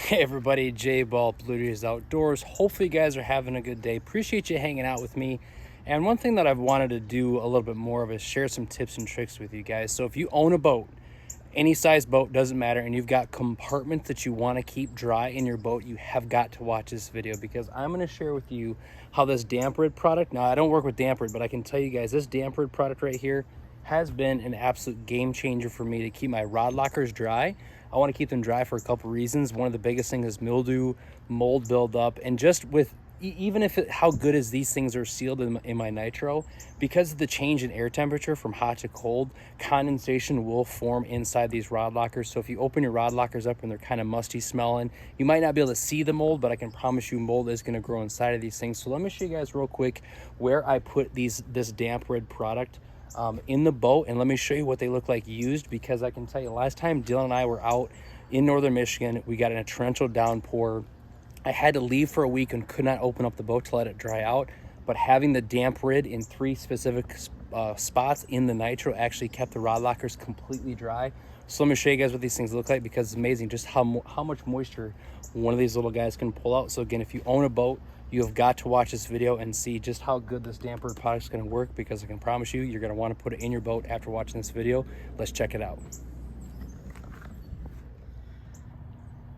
Hey everybody, J Ball Blue Jays Outdoors. Hopefully you guys are having a good day. Appreciate you hanging out with me. And one thing that I've wanted to do a little bit more of is share some tips and tricks with you guys. So if you own a boat, any size boat, doesn't matter, and you've got compartments that you want to keep dry in your boat, you have got to watch this video because I'm going to share with you how this DamprRid product, now I don't work with DamprRid, but I can tell you guys this DamprRid product right here has been an absolute game changer for me to keep my rod lockers dry. I want to keep them dry for a couple reasons. One of the biggest things is mildew, mold buildup, and just with even if how good as these things are sealed in my nitro, because of the change in air temperature from hot to cold, condensation will form inside these rod lockers. So if you open your rod lockers up and they're kind of musty smelling, you might not be able to see the mold, but I can promise you mold is going to grow inside of these things. So let me show you guys real quick where I put this DamprRid product in the boat, and let me show you what they look like used, because I can tell you last time Dylan and I were out in northern Michigan, we got a torrential downpour. I had to leave for a week and could not open up the boat to let it dry out, but having the DamprRid in 3 specific spots in the nitro actually kept the rod lockers completely dry. So let me show you guys what these things look like, because it's amazing just how much moisture one of these little guys can pull out. So again, if you own a boat, you have got to watch this video and see just how good this DamprRid product is going to work, because I can promise you, you're going to want to put it in your boat after watching this video. Let's check it out.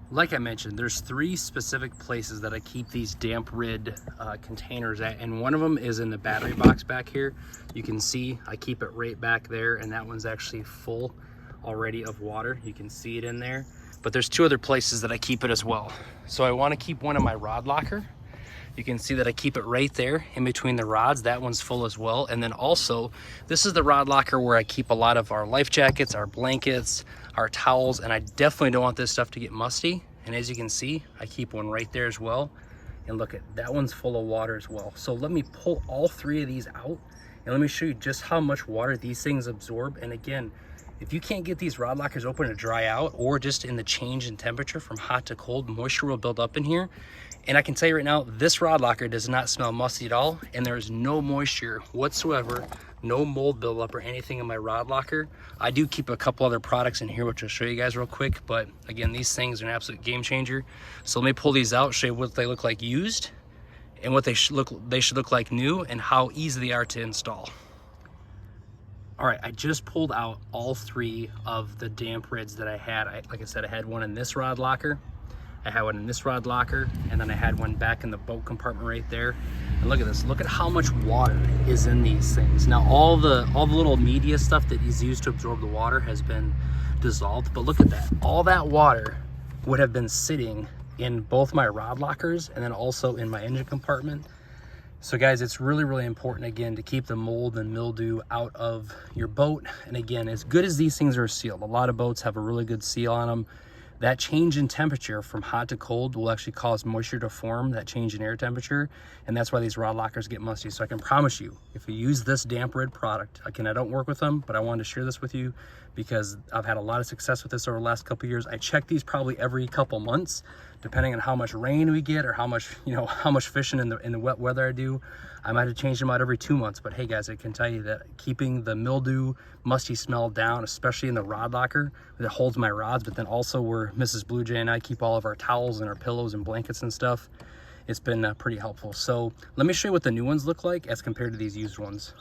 Like I mentioned, there's 3 specific places that I keep these DamprRid containers at, and one of them is in the battery box back here. You can see I keep it right back there, and that one's actually full already of water. You can see it in there. But there's 2 other places that I keep it as well. So I want to keep one in my rod locker. You can see that I keep it right there in between the rods. That one's full as well. And then also, this is the rod locker where I keep a lot of our life jackets, our blankets, our towels, and I definitely don't want this stuff to get musty. And as you can see, I keep one right there as well. And look at that, one's full of water as well. So let me pull all 3 of these out and let me show you just how much water these things absorb. And again, if you can't get these rod lockers open to dry out, or just in the change in temperature from hot to cold, moisture will build up in here. And I can tell you right now, this rod locker does not smell musty at all, and there is no moisture whatsoever, no mold buildup or anything in my rod locker. I do keep a couple other products in here, which I'll show you guys real quick, but again, these things are an absolute game changer. So let me pull these out, show you what they look like used, and what they should look like new, and how easy they are to install. All right, I just pulled out all 3 of the DamprRids that I had. Like I said, I had one in this rod locker, I had one in this rod locker, and then I had one back in the boat compartment right there. And look at this, look at how much water is in these things. Now all the little media stuff that is used to absorb the water has been dissolved, but look at that. All that water would have been sitting in both my rod lockers and then also in my engine compartment. So guys, it's really, really important, again, to keep the mold and mildew out of your boat. And again, as good as these things are sealed, a lot of boats have a really good seal on them. That change in temperature from hot to cold will actually cause moisture to form, that change in air temperature, and that's why these rod lockers get musty. So I can promise you, if you use this DamprRid product, again, I don't work with them, but I wanted to share this with you because I've had a lot of success with this over the last couple of years. I check these probably every couple months, depending on how much rain we get or how much, how much fishing in the wet weather I do. I might have changed them out every 2 months, but hey guys, I can tell you that keeping the mildew, musty smell down, especially in the rod locker that holds my rods, but then also where Mrs. Blue Jay and I keep all of our towels and our pillows and blankets and stuff, it's been pretty helpful. So let me show you what the new ones look like as compared to these used ones.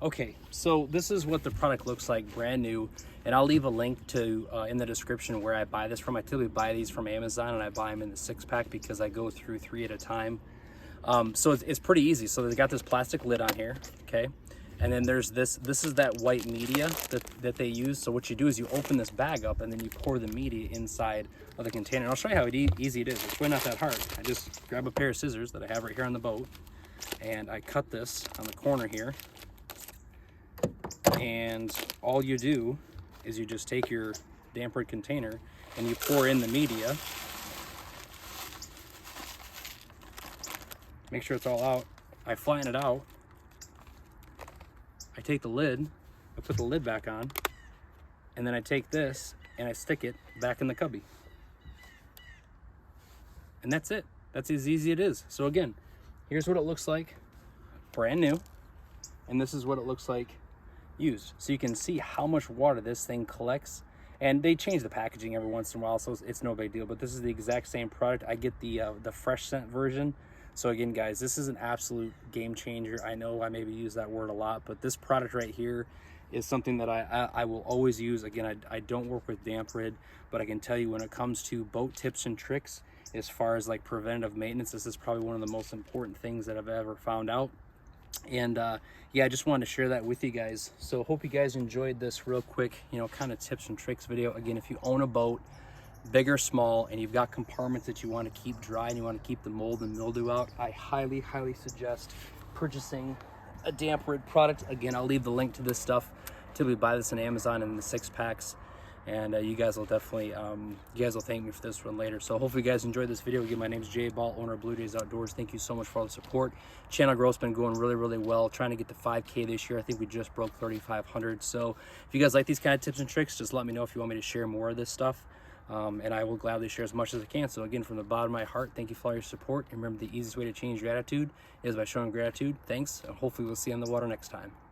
Okay, so this is what the product looks like brand new, and I'll leave a link to in the description where I buy this from. I typically buy these from Amazon, and I buy them in the 6-pack because I go through 3 at a time. So it's pretty easy. So they got this plastic lid on here, okay? And then there's this is that white media that they use. So what you do is you open this bag up and then you pour the media inside of the container. And I'll show you how easy it is. It's really not that hard. I just grab a pair of scissors that I have right here on the boat, and I cut this on the corner here. And all you do is you just take your DamprRid container and you pour in the media. Make sure it's all out. I flatten it out. I take the lid, I put the lid back on, and then I take this and I stick it back in the cubby. And that's it. That's as easy as it is. So again, here's what it looks like brand new, and this is what it looks like used. So you can see how much water this thing collects And they change the packaging every once in a while, so it's no big deal. But this is the exact same product. I get the fresh scent version. So again, guys, this is an absolute game changer. I know I maybe use that word a lot, but this product right here is something that I will always use. Again, I don't work with DamprRid, but I can tell you when it comes to boat tips and tricks, as far as like preventative maintenance, this is probably one of the most important things that I've ever found out. And yeah, I just wanted to share that with you guys. So hope you guys enjoyed this real quick, you know, kind of tips and tricks video. Again, if you own a boat, big or small, and you've got compartments that you want to keep dry and you want to keep the mold and mildew out, I highly suggest purchasing a DamprRid product. Again, I'll leave the link to this stuff. Typically buy this on Amazon in the 6-packs, and you guys will definitely you guys will thank me for this one later. So hopefully you guys enjoyed this video. Again, my name is Jay Ball, owner of Blue Jays Outdoors. Thank you so much for all the support. Channel growth's been going really well, trying to get to 5K this year. I think we just broke 3,500. So if you guys like these kind of tips and tricks, just let me know if you want me to share more of this stuff. And I will gladly share as much as I can. So again, from the bottom of my heart, thank you for all your support. And remember, the easiest way to change your attitude is by showing gratitude. Thanks, and hopefully we'll see you on the water next time.